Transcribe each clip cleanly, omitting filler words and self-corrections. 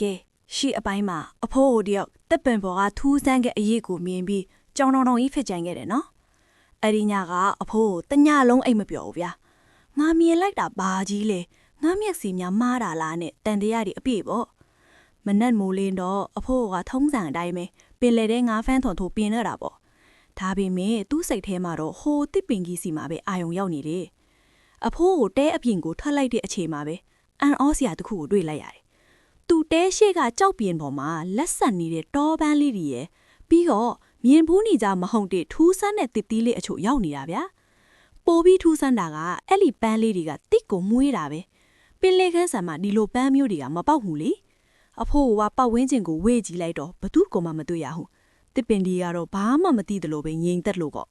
ကဲရှေ့အပိုင်းမှာအဖိုးအိုတယောက်တက်ပင်ပေါ်ကထူးဆန်းတဲ့အရေးကိုမြင်ပြီးကြောင်တောင်ကြီးဖြစ်ကြိုင်ခဲ့တယ်နော်အဲ့ဒီညကအဖိုးကိုတညလုံးအိတ်မပျော်ဘူးဗျာငါမြင်လိုက်တာဘာကြီးလဲငါမျက်စိများမှားတာလားနဲ့တန်တရားတွေအပြည့်ပေါ့မနက်မိုးလင်းတော့အဖိုးကထုံးစံအတိုင်းပဲပင်လေတဲ့ငါဖန်းထွန်ထိုးပြင်းရတာပေါ့ဒါပေမဲ့သူ့စိတ်ထဲမှာတော့ဟိုတစ်ပင်ကြီးစီမှာပဲအာယုံရောက်နေတယ်အဖိုးကိုတဲအပြင်ကိုထွက်လိုက်တဲ့အချိန်မှာပဲအန်အောစရာတစ်ခုကိုတွေ့လိုက်ရတယ်သူတဲရှိကကြောက်ပြင်းပေါ်မှာလက်ဆက်နေတဲ့တောပန်းလေးတွေရယ်ပြီးတော့မြင်ဘူးနေကြမဟုတ်တဲ့ထူးဆန်းတဲ့တစ်သီးလေးအချို့ရောက်နေတာဗျာပိုပြီးထူးဆန်းတာကအဲ့ဒီပန်းလေးတွေကတစ်ကိုမွေးတာပဲပင်လေခန်းဆန်မှာဒီလိုပန်းမျိုးတွေကမပေါက်ဘူးလေအဖိုးကပတ်ဝန်းကျင်ကိုဝေ့ကြည့်လိုက်တော့ဘသူကမှမတွေ့ရဘူးတစ်ပင်ဒီကတော့ဘာမှမသိတယ်လို့ပဲငြိမ်သက်လို့ပေါ့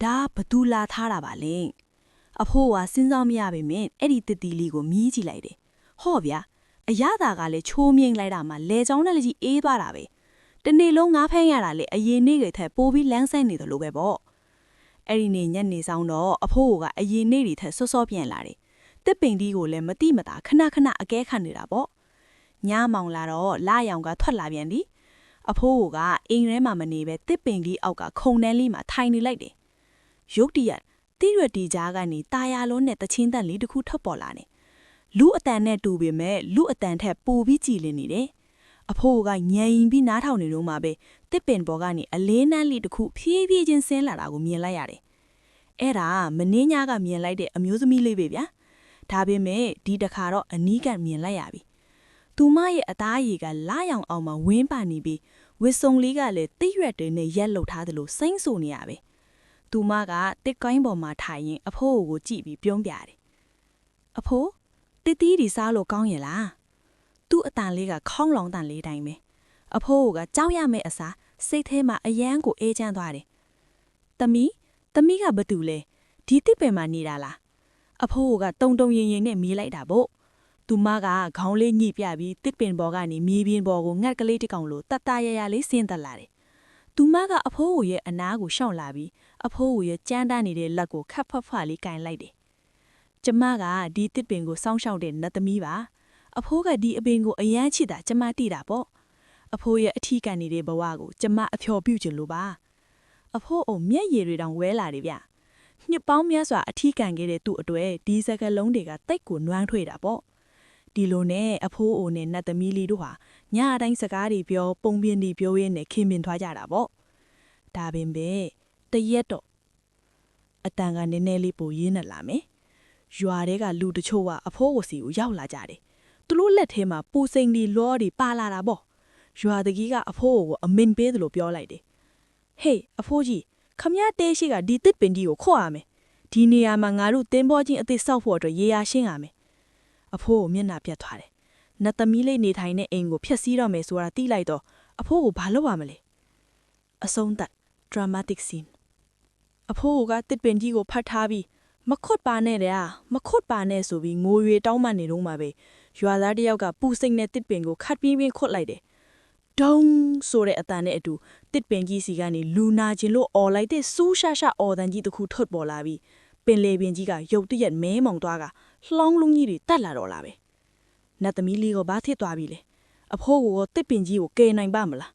ဒါဘသူလာထားတာပါလဲအဖိုးကစဉ်းစားမရပေမဲ့အဲ့ဒီတစ်သီးလေးကိုမြည်ကြည့်လိုက်တယ်ဟော့ဗျာအရသာကလည်းချိုးမြင့်လိုက်တာမှလဲချောင်းနဲ့လည်းကြီးအေးသွားတာပဲတနေ့လုံးငါးဖမ်းရတာလေအရင်နေ့ကထက်ပိုပြီးလန်းဆန်းနေတယ်လို့ပဲပေါ့အဲ့ဒီနေ့ညနေဆောင်တော့အဖိုးကအရင်နေ့တွေထက်စောစောပြန်လာတယ်တစ်ပင်ဒီကိုလည်းမတိမတာခဏခဏအကဲခတ်နေတာပေါ့ညမောင်လာတော့လာရောင်ကထွက်လာပြန်ပြီအဖိုးကအိမ်ထဲမှာမနေပဲတစ်ပင်ဒီအောက်ကခုံတန်းလေးမှာထိုင်နေလိုက်တယ်ရုတ်တရက်တိရွက်တီကြားကနေတာယာလုံးနဲ့တချင်းတန်လေးတစ်ခုထွက်ပေါ်လာတယ်လူအတန်နဲ့တူပေမဲ့လူအတန်ထက်ပိုပြီးကြည်လင်နေတယ်အဖိုးကညံရင်ပြီးနားထောင်နေတော့မှပဲတစ်ပင်ပေါ်ကနေအလေးနန်းလေးတစ်ခုဖြည်းဖြည်းချင်းဆင်းလာတာကိုမြင်လိုက်ရတယ်အဲ့ဒါမင်းညကမြင်လိုက်တဲ့အမျိုးသမီးလေးပဲဗျာဒါပေမဲ့ဒီတစ်ခါတော့အနီးကမြင်လိုက်ရပြီသူမရဲ့အသားရည်ကလာရောင်အောင်မှဝင်းပါနေပြီးဝစ်စုံလေးကလည်းတိရွက်တွေနဲ့ရက်လှုပ်ထားသလိုစိမ့်ဆူနေရပဲသူမကတစ်ကိုင်းပေါ်မှာထိုင်ရင်အဖိုးကိုကြည့်ပြီးပြုံးပြတယ်အဖိုးတစ်တီးဒီစားလို့ကောင်းရဲ့လားသူ့အတန်လေးကခေါင်းလောင်တန်လေးတိုင်းပဲအဖိုးကကြောက်ရမယ့်အစားစိတ်ထဲမှာအယမ်းကိုအေးချမ်းသွားတယ်သမီးကဘာတူလဲဒီတစ်ပင်မှာနေတာလားအဖိုးကတုံတုံရင်ရင်နဲ့မေးလိုက်တာပေါ့သူမကခေါင်းလေးညှိပြပြီးတစ်ပင်ပေါ်ကနေမြေပြင်ပေါ်ကိုငှက်ကလေးတစ်ကောင်လိုတတ်တရရလေးဆင်းသက်လာတယ်သူမကအဖိုးရဲ့အနားကိုရှော့လာပြီးအဖိုးရဲ့ကြမ်းတမ်းနေတဲ့လက်ကိုခတ်ဖတ်ဖတ်လေးကင်လိုက်တယ်ကျမကဒီတစ်ပင်ကိုစောင်းရှောက်တဲ့နတ်သမီးပါအဖိုးကဒီအပင်ကိုအယမ်းချစ်တာကျမတိတာပေါ့အဖိုးရဲ့အထီးကန်နေတဲ့ဘဝကိုကျမအဖျော်ပြုချင်လို့ပါအဖိုးအုံမျက်ရည်တွေတောင်ဝဲလာတယ်ဗျနှစ်ပေါင်းများစွာအထီးကန်ခဲ့တဲ့သူ့အတွက်ဒီစကလုံးတွေကတိတ်ကိုနွမ်းထွေးတာပေါ့ဒီလိုနဲ့အဖိုးအိုနဲ့နတ်သမီးလေးတို့ဟာညအတိုင်းစကားတွေပြောပုံပြင်းတွေပြောရင်းနဲ့ခင်မင်သွားကြတာပေါ့ဒါပင်ပဲတရက်တော့အတန်ကနည်းနည်းလေးပိုရင်းနဲ့လာမယ်ရွာတဲကလူတချို့ကအဖိုးကိုစီကိုရောက်လာကြတယ်သူတို့လက်ထဲမှာပူစိန်တွေလောတွေပါလာတာပေါ့ရွာတကြီးကအဖိုးကိုအမင်ပေးတယ်လို့ပြောလိုက်တယ်ဟေးအဖိုးကြီးခမရတဲရှိကဒီတစ်ပင်ကြီးကိုခွတ်ရမယ်ဒီနေရာမှာငါတို့တင်းပေါ်ချင်းအသေးဆောက်ဖို့အတွက်ရေရာရှင်းရမယ်အဖိုးကိုမျက်နှာပြတ်သွားတယ်နတ်သမီးလေးနေထိုင်တဲ့အိမ်ကိုဖျက်ဆီးတော့မယ်ဆိုတာသိလိုက်တော့အဖိုးကိုဘာလုပ်ရမလဲအဆုံးသတ် dramatic scene အဖိုးကတစ်ပင်ကြီးကိုဖတ်ထားပြီးမခွတ်ပါနဲ့တဲ့မခွတ်ပါနဲ့ဆိုပြီးငိုရွေတောင်းမှနေတော့မှပဲရွာသားတယောက်ကပူစိတ်နဲ့တစ်ပင်ကိုခတ်ပြီးခွတ်လိုက်တယ်ဒုံဆိုတဲ့အတန်နဲ့အတူတစ်ပင်ကြီးစီကနေလူနာခြင်းလို့អော်လိုက်တဲ့စူးရှာရှာអော်တန်ကြီးတစ်ခုထွက်ပေါ်လာပြီးပင်လေပင်ကြီးကရုတ်တရက်မဲမောင်သွားကလှောင်းလုံးကြီးတွေတက်လာတော့လာပဲနတ်သမီးလေးကဘာဖြစ်သွားပြီလဲအဖိုးကတစ်ပင်ကြီးကိုကယ်နိုင်ပါမလား